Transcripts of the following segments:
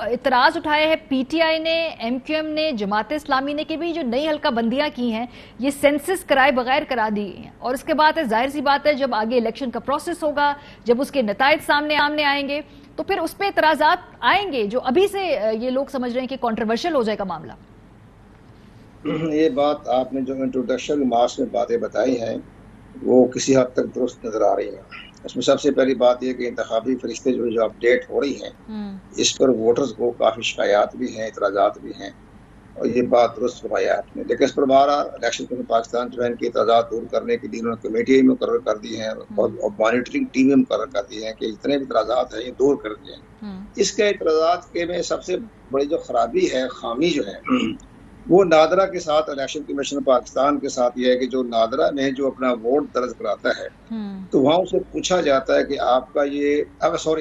اعتراض اٹھایا ہے پی ٹی آئی نے، ایم کیو ایم نے، جماعت اسلامی نے کہ بھی جو نئی حلقہ بندیاں کی ہیں یہ سینسس کرائے بغیر کرا دی ہیں، اور اس کے بعد ظاہر سی بات ہے جب آگے الیکشن کا پروسیس ہوگا، جب اس کے نتائج سامنے آئیں گے تو پھر اس پہ اعتراضات آئیں گے، جو ابھی سے یہ لوگ سمجھ رہے ہیں کہ کنٹروورشل ہو جائے گا معاملہ۔ یہ بات آپ نے جو انٹروڈکشن ریمارکس میں باتیں بتائی ہیں وہ کسی حد تک درست نظر آ رہی ہیں۔ اس میں سب سے پہلی بات یہ کہ انتخابی فرشتے جو اپڈیٹ ہو رہی ہیں اس پر ووٹرز کو کافی شکایات بھی ہیں، اعتراضات بھی ہیں، اور یہ بات درست فرمایا آپ نے۔ لیکن اس پر ہمارا الیکشن کمیشن پاکستان جو ہے ان کے اعتراضات دور کرنے کے لیے انہوں نے کمیٹی مقرر کر دی ہیں اور مانیٹرنگ ٹیمیں مقرر کر دی ہیں کہ جتنے بھی اعتراضات ہیں یہ دور کر دیں۔ اس کے اعتراضات کے میں سب سے بڑی جو خرابی ہے، خامی جو ہے، وہ نادرا کے ساتھ الیکشن کمیشن پاکستان کے ساتھ یہ ہے کہ جو نادرا میں جو اپنا ووٹ درج کراتا ہے تو وہاں اسے پوچھا جاتا ہے کہ آپ کا یہ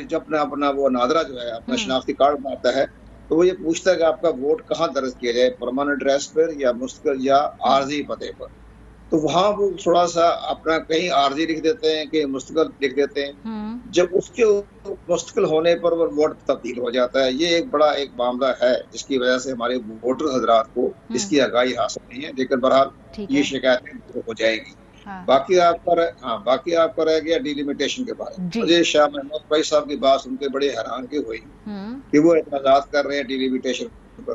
جب اپنا وہ نادرا جو ہے اپنا شناختی کارڈ بناتا ہے تو وہ یہ پوچھتا ہے کہ آپ کا ووٹ کہاں درج کیا جائے، پرماننٹ ایڈریس پر یا مستقل یا عارضی پتے پر۔ تو وہاں وہ تھوڑا سا اپنا کہیں عارضی لکھ دیتے ہیں کہ مستقل لکھ دیتے ہیں، جب اس کے مستقل ہونے پر وہ ووٹ تبدیل ہو جاتا ہے۔ یہ ایک بڑا معاملہ ہے جس کی وجہ سے ہمارے ووٹر حضرات کو اس کی آگاہی حاصل نہیں ہے، لیکن بہرحال یہ شکایتیں ہو جائیں گی۔ باقی آپ کا رہ گیا ڈیلیمیٹیشن کے بارے میں۔ مجھے شاہ محمود بھائی صاحب کی بات سن کے بڑے حیرانگی ہوئی کہ وہ اعتراضات کر رہے ہیں ڈیلیمیٹیشن پر۔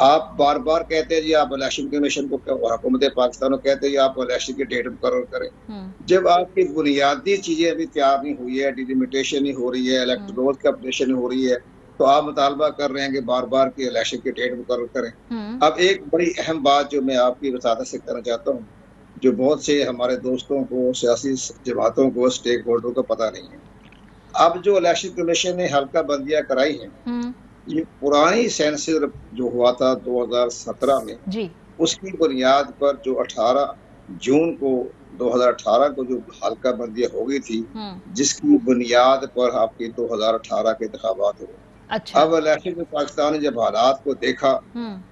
آپ بار بار کہتے ہیں جی آپ الیکشن کمیشن کو، حکومت پاکستان کو کہتے ہیں جی آپ الیکشن کی ڈیٹ مقرر کریں، جب آپ کی بنیادی چیزیں ابھی تیار نہیں ہوئی ہے، ڈیلیمیٹیشن نہیں ہو رہی ہے، الیکٹرول کی اپڈیشن نہیں ہو رہی ہے، تو آپ مطالبہ کر رہے ہیں کہ بار بار کی الیکشن کی ڈیٹ مقرر کریں۔ اب ایک بڑی اہم بات جو میں آپ کی وساطت سے کرنا چاہتا ہوں، جو بہت سے ہمارے دوستوں کو، سیاسی جماعتوں کو، اسٹیک ہولڈروں کو پتہ نہیں ہے، اب جو الیکشن کمیشن نے حلقہ بندیاں کرائی ہیں، یہ پرانی سینسس جو ہوا تھا 2017 میں، اس کی بنیاد پر جو 18 جون کو 2018 کو جو حلقہ بندیاں ہو گئی تھی، جس کی بنیاد پر آپ کی 2018 کے انتخابات ہوئے۔ اب الیکشن پاکستان نے جب حالات کو دیکھا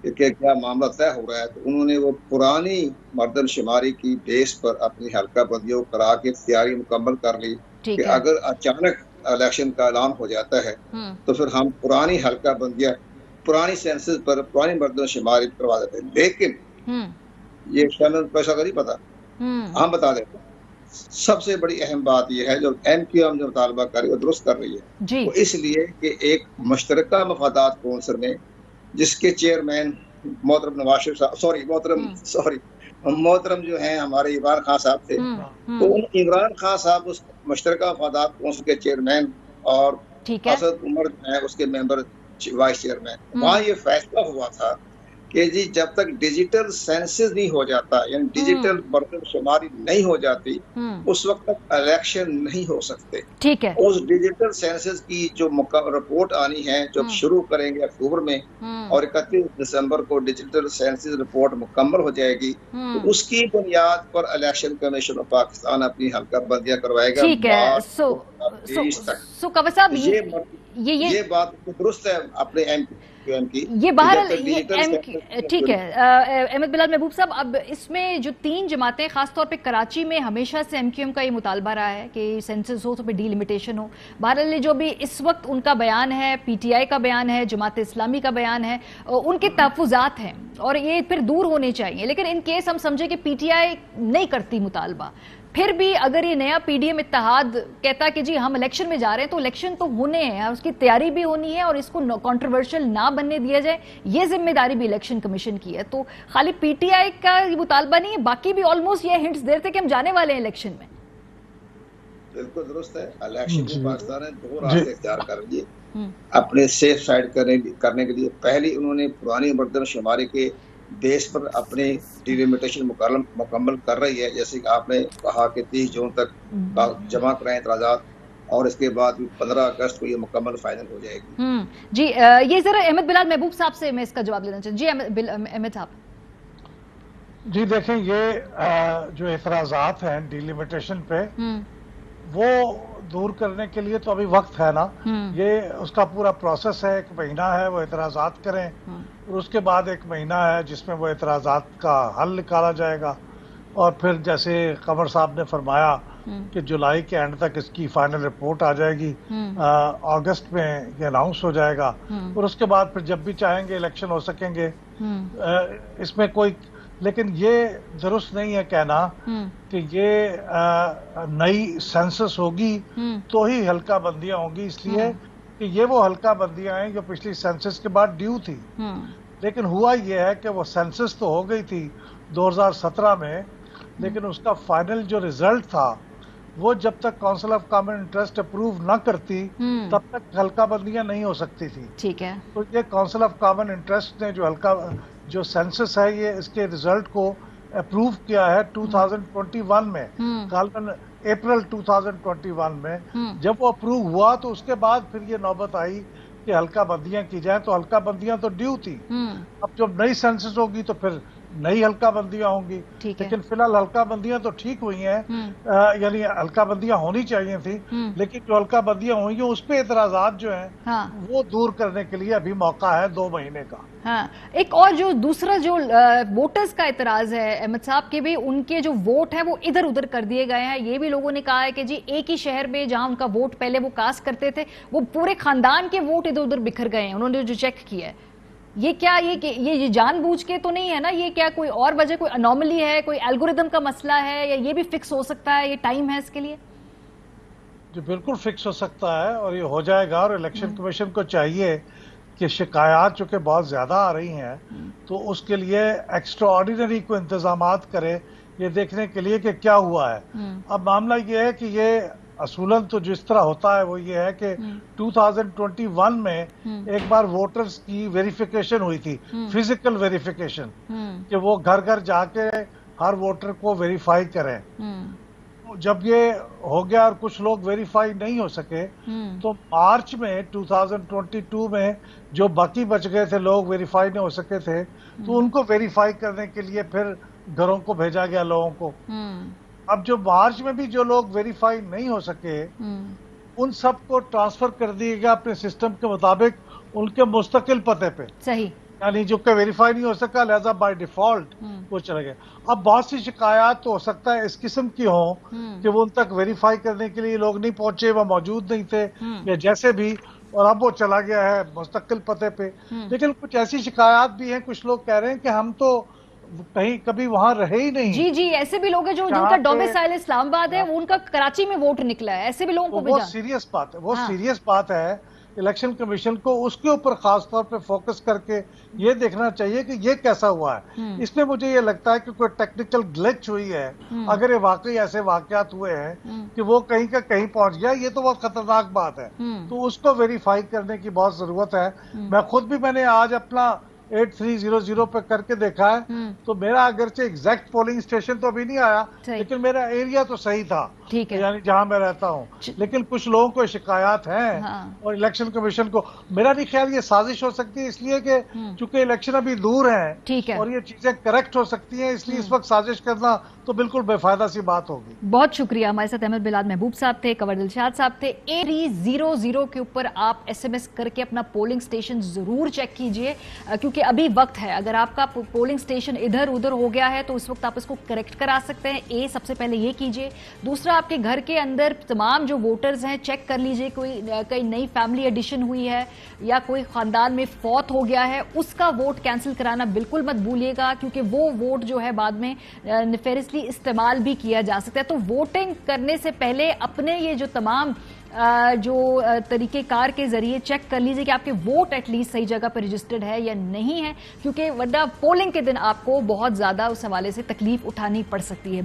کہ کیا معاملہ طے ہو رہا ہے، تو انہوں نے وہ پرانی مردم شماری کی بیس پر اپنی حلقہ بندیوں کرا کے تیاری مکمل کر لی کہ اگر اچانک الیکشن کا اعلان ہو جاتا ہے تو پھر ہم پرانی حلقہ بندیاں پرانی سینسس پر پرانی مردم شماری کروا دیتے ہیں۔ لیکن یہ شامل پیسہ کا نہیں پتا، ہم بتا دیتے ہیں۔ سب سے بڑی اہم بات یہ ہے جو ایم کیو ایم جو مطالبہ کر رہی ہے وہ درست کر رہی ہے، وہ اس لیے کہ ایک مشترکہ مفادات کونسل میں جس کے چیئرمین محترم نواز شریف صاحب محترم جو ہیں ہمارے عمران خان صاحب تھے، تو عمران خان صاحب اس مشترکہ مفادات کونسل کے چیئرمین اور اسد عمر جو ہیں اس کے ممبر وائس چیئرمین۔ وہاں یہ فیصلہ ہوا تھا کہ جی جب تک ڈیجیٹل سینسس نہیں ہو جاتا، یعنی ڈیجیٹل مردم شماری نہیں ہو جاتی، اس وقت تک الیکشن نہیں ہو سکتے۔ اس ڈیجیٹل سینسس کی جو رپورٹ آنی ہے جو شروع کریں گے اکتوبر میں، اور 31 دسمبر کو ڈیجیٹل سینسس رپورٹ مکمل ہو جائے گی، تو اس کی بنیاد پر الیکشن کمیشن آف پاکستان اپنی حلقہ بندیاں کروائے گا۔ یہ بات درست ہے اپنے یہ بہرحال ٹھیک ہے۔ احمد بلال محبوب صاحب، اب اس میں جو 3 جماعتیں خاص طور پہ کراچی میں ہمیشہ سے ایم کیو ایم کا یہ مطالبہ رہا ہے کہ سینسس ہو تو پہ ڈی لمیٹیشن ہو، بہرحال جو بھی اس وقت ان کا بیان ہے، پی ٹی آئی کا بیان ہے، جماعت اسلامی کا بیان ہے، ان کے تحفظات ہیں اور یہ پھر دور ہونے چاہیے، لیکن ان کیس ہم سمجھے کہ پی ٹی آئی نہیں کرتی مطالبہ، پھر بھی اگر یہ نیا پی ڈی ایم اتحاد کہتا کہ جی ہم الیکشن میں جا رہے ہیں تو الیکشن تو ہونے ہیں، اس کی تیاری بھی ہونی ہے اور اس کو کنٹروورشل نہ بننے دیا جائے، یہ ذمہ داری بھی الیکشن کمیشن کی ہے۔ تو خالی پی ٹی آئی کا یہ مطالبہ نہیں ہے، باقی بھی آلموسٹ یہ ہنٹس دے رہے تھے کہ ہم جانے والے ہیں الیکشن میں۔ بالکل درست ہے، الیکشن میں پاکستان نے 2 راستے اختیار کر لیے اپنے سیف سائڈ کرنے کے لیے۔ پہلی انہوں نے پرانی مردم شماری کے بیس پر اپنی ڈیلیمیٹیشن مکمل کر رہی ہے، جیسے کہ آپ نے کہا کہ 30 جون تک جمع کرائیں اعتراضات، اور اس کے بعد 15 اگست کو یہ مکمل فائنل ہو جائے گی۔ جی یہ ذرا احمد بلال محبوب صاحب سے میں اس کا جواب لینا چاہوں۔ جی احمد صاحب۔ جی دیکھیں، یہ جو اعتراضات ہیں ڈیلیمیٹیشن پہ وہ دور کرنے کے لیے تو ابھی وقت ہے نا، یہ اس کا پورا پروسیس ہے، 1 مہینہ ہے وہ اعتراضات کریں، اور اس کے بعد 1 مہینہ ہے جس میں وہ اعتراضات کا حل نکالا جائے گا، اور پھر جیسے قمر صاحب نے فرمایا کہ جولائی کے اینڈ تک اس کی فائنل رپورٹ آ جائے گی، اگست میں یہ اناؤنس ہو جائے گا، اور اس کے بعد پھر جب بھی چاہیں گے الیکشن ہو سکیں گے۔ اس میں کوئی، لیکن یہ درست نہیں ہے کہنا کہ یہ نئی سینسس ہوگی تو ہی حلقہ بندیاں ہوں گی، اس لیے کہ یہ وہ حلقہ بندیاں ہیں جو پچھلی سینسس کے بعد ڈیو تھی۔ لیکن ہوا یہ ہے کہ وہ سینسس تو ہو گئی تھی 2017 میں، لیکن اس کا فائنل جو ریزلٹ تھا وہ جب تک council of common interest approve نہ کرتی تب تک حلقہ بندیاں نہیں ہو سکتی تھی۔ ٹھیک ہے، تو یہ کونسل آف کامن انٹرسٹ نے جو سینسس ہے یہ اس کے ریزلٹ کو اپروو کیا ہے 2021 میں، غالباً اپریل 2021 میں۔ جب وہ اپروو ہوا تو اس کے بعد پھر یہ نوبت آئی کہ حلقہ بندیاں کی جائیں، تو حلقہ بندیاں تو ڈیو تھی۔ اب جب نئی سینسس ہوگی تو پھر نئی حلقہ بندیاں ہوں گی، لیکن فی الحال حلقہ بندیاں تو ٹھیک ہوئی ہیں، یعنی حلقہ بندیاں ہونی چاہیے تھی، لیکن جو حلقہ بندیاں ہوئی ہیں اس پہ اعتراضات جو ہیں وہ دور کرنے کے لیے ابھی موقع ہے 2 مہینے کا۔ ہاں، ایک اور جو دوسرا جو ووٹرز کا اعتراض ہے احمد صاحب کے بھی، ان کے جو ووٹ ہیں وہ ادھر ادھر کر دیے گئے ہیں۔ یہ بھی لوگوں نے کہا ہے کہ جی ایک ہی شہر میں جہاں ان کا ووٹ پہلے وہ کاسٹ کرتے تھے وہ پورے خاندان کے ووٹ ادھر ادھر بکھر گئے ہیں، انہوں نے جو چیک کیا ہے۔ یہ کیا یہ جان بوجھ کے تو نہیں ہے نا؟ یہ کیا کوئی اور وجہ، کوئی انوملی ہے، کوئی الگوریدم کا مسئلہ ہے، یا یہ بھی فکس ہو سکتا ہے؟ یہ ٹائم ہے اس کے لیے؟ جو بالکل فکس ہو سکتا ہے اور یہ ہو جائے گا، اور الیکشن کمیشن کو چاہیے کہ شکایات چونکہ بہت زیادہ آ رہی ہیں تو اس کے لیے ایکسٹرا آرڈینری کو انتظامات کرے یہ دیکھنے کے لیے کہ کیا ہوا ہے۔ اب معاملہ یہ ہے کہ یہ اصولاً تو جس طرح ہوتا ہے وہ یہ ہے کہ 2021 میں ایک بار ووٹرز کی ویریفیکیشن ہوئی تھی، فزیکل ویریفیکیشن، کہ وہ گھر گھر جا کے ہر ووٹر کو ویریفائی کریں۔ جب یہ ہو گیا اور کچھ لوگ ویریفائی نہیں ہو سکے تو مارچ میں 2022 میں جو باقی بچ گئے تھے لوگ ویریفائی نہیں ہو سکے تھے تو ان کو ویریفائی کرنے کے لیے پھر گھروں کو بھیجا گیا لوگوں کو۔ اب جو مارچ میں بھی جو لوگ ویریفائی نہیں ہو سکے ان سب کو ٹرانسفر کر دیے گیا اپنے سسٹم کے مطابق ان کے مستقل پتے پہ، صحیح، یعنی جو کہ ویریفائی نہیں ہو سکا لہذا بائی ڈیفالٹ وہ چلے گئے۔ اب بہت سی شکایات تو ہو سکتا ہے اس قسم کی ہوں کہ وہ ان تک ویریفائی کرنے کے لیے لوگ نہیں پہنچے، وہ موجود نہیں تھے یا جیسے بھی، اور اب وہ چلا گیا ہے مستقل پتے پہ۔ لیکن کچھ ایسی شکایات بھی ہیں، کچھ لوگ کہہ رہے ہیں کہ ہم تو کہیں کبھی وہاں رہے ہی نہیں۔ جی جی، ایسے بھی لوگ ہیں جن کا ڈومیسائل اسلام آباد ہے، ان کا کراچی میں ووٹ نکلا ہے، ایسے بھی لوگوں کو بھی بہت سیریس بات ہے، وہ سیریس بات ہے۔ الیکشن کمیشن کو اس کے اوپر خاص طور پہ فوکس کر کے یہ دیکھنا چاہیے کہ یہ کیسا ہوا ہے۔ اس میں مجھے یہ لگتا ہے کہ کوئی ٹیکنیکل گلچ ہوئی ہے، اگر یہ واقعی ایسے واقعات ہوئے ہیں کہ وہ کہیں کا کہیں پہنچ گیا، یہ تو بہت خطرناک بات ہے، تو اس کو ویریفائی کرنے کی بہت ضرورت ہے۔ میں نے آج اپنا 8300 پہ کر کے دیکھا ہے تو میرا اگرچہ ایگزیکٹ پولنگ اسٹیشن تو ابھی نہیں آیا لیکن میرا ایریا تو صحیح تھا، یعنی جہاں میں رہتا ہوں۔ لیکن کچھ لوگوں کو شکایات ہیں اور الیکشن کمیشن کو، میرا نہیں خیال یہ سازش ہو سکتی ہے، اس لیے کہ چونکہ الیکشن ابھی دور ہیں اور یہ چیزیں کریکٹ ہو سکتی ہیں، اس لیے اس وقت سازش کرنا تو بالکل بے فائدہ سی بات ہوگی۔ بہت شکریہ۔ ہمارے ساتھ احمد بلال محبوب صاحب تھے، کنور دلشاد صاحب تھے۔ 8300 کے اوپر آپ SMS کر کے اپنا پولنگ سٹیشن ضرور چیک کیجئے، کیونکہ ابھی وقت ہے۔ اگر آپ کا پولنگ سٹیشن ادھر ادھر ہو گیا ہے تو اس وقت آپ اس کو کریکٹ کرا سکتے ہیں۔ سب سے پہلے یہ کیجئے۔ دوسرا، آپ کے گھر کے اندر تمام جو ووٹرز ہیں چیک کر لیجئے، کوئی نئی فیملی ایڈیشن ہوئی ہے یا کوئی خاندان میں فوت ہو گیا ہے، اس کا ووٹ کینسل کرانا بالکل مت بھولیے گا، کیونکہ وہ ووٹ جو ہے بعد میں نیفیرسلی استعمال بھی کیا جا سکتا ہے۔ تو ووٹنگ کرنے سے پہلے اپنے یہ جو تمام جو طریقہ کار کے ذریعے چیک کر لیجئے کہ آپ کے ووٹ ایٹ لیسٹ صحیح جگہ پر رجسٹرڈ ہے یا نہیں ہے، کیونکہ ورنہ پولنگ کے دن آپ کو بہت زیادہ اس حوالے سے تکلیف اٹھانی پڑ سکتی ہے۔